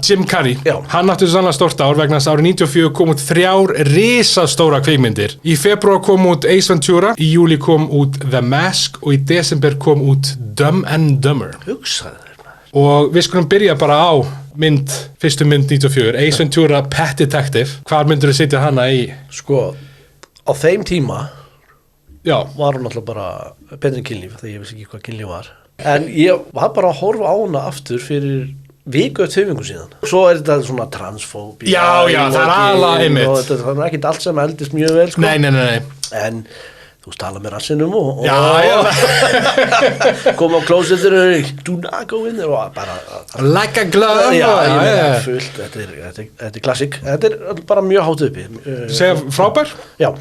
Jim Carrey, Já. hann átti sannlega stórt ár vegna þess að árið 94 kom út 3 risastóra kvikmyndir. Í febrúar kom út Ace Ventura, í júli kom út The Mask og í desember kom út Dumb and Dumber. Hugsaðu þér maður. Og við skulum byrja bara á fyrstu mynd 94, Ace Ventura Pet Detective. Hvar myndur þú setja hana í? Sko, á þeim tíma Já, var hún alltaf bara betri en kynlíf, þegar ég vissi ekki hvað kynlíf var. En ég var bara að horfa á hana aftur fyrir viku eftir 2 vikur síðan. Svo þetta svona transfóbía. Já, það aðalega einmitt. Það ekki allt sem eldist mjög vel, sko. Nei. En þú tala með rassinum og Já. kom á klósettinu, do not go in there og bara Like a glove. Já, fullt, þetta er klassik. Þetta er bara mjög hátt uppi. Segja frábær? Já.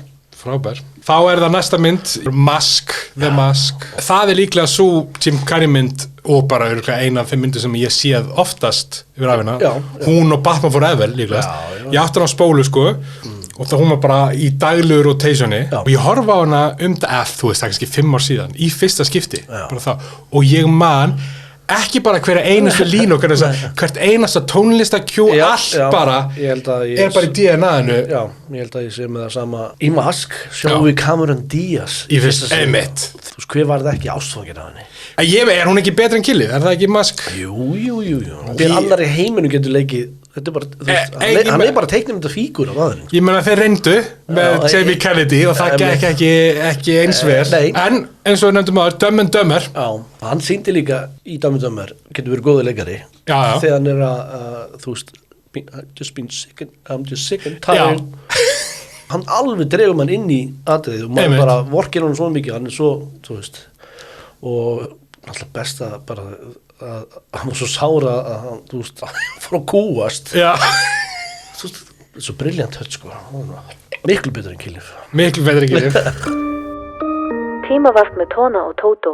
Frábær. Þá er það næsta mynd, Mask, The Mask. Það er líklega svo Jim Carrey mynd og bara eina af þeim myndir sem ég séð oftast yfir afina. Já. Hún og Batman Forever líklegast. Já. Ég átti hana á spólu, sko, og það hún var bara í daglegu rotationi. Já. Og ég horfa á hana þú veist, það er kannski 5 ár síðan, í fyrsta skipti. Já. Bara þá. Og ég man ekki bara hverja einastu línu, hvert einasta tónlistakjú, allt bara er bara í DNA-inu. Já, ég held að ég sé með það sama í Mask, sjáum við Cameron Diaz Í fyrsta einmitt. Þú veist, hver var þetta ekki ástfangin af henni? Er hún ekki betri en Killi? Er það ekki Mask? Jú. Hver annar í heiminu getur leikið. Þetta er bara, þú veist, hann er bara teiknum þetta fígur af aðeins. Ég meina þeir reyndu með Jamie Kennedy og það gekk ekki eins vel. En eins og við nefndum áður, Dumb and Dumber. Já, hann sýndi líka í Dumb and Dumber, getur verið góður leikari. Já. Þegar hann er þú veist, I'm just sick and tired. Hann alveg dregur mann inn í atriðið og maður bara vorkir hann svo mikið, hann er svo, þú veist, og alltaf besta bara að hann var svo sára að hann, þú veist, fór að kúast. Já. Þú veist, svo brilliant höll, sko. Miklu betur en Killif. Miklu betur en Killif. Tímavart með Tona og Tótó.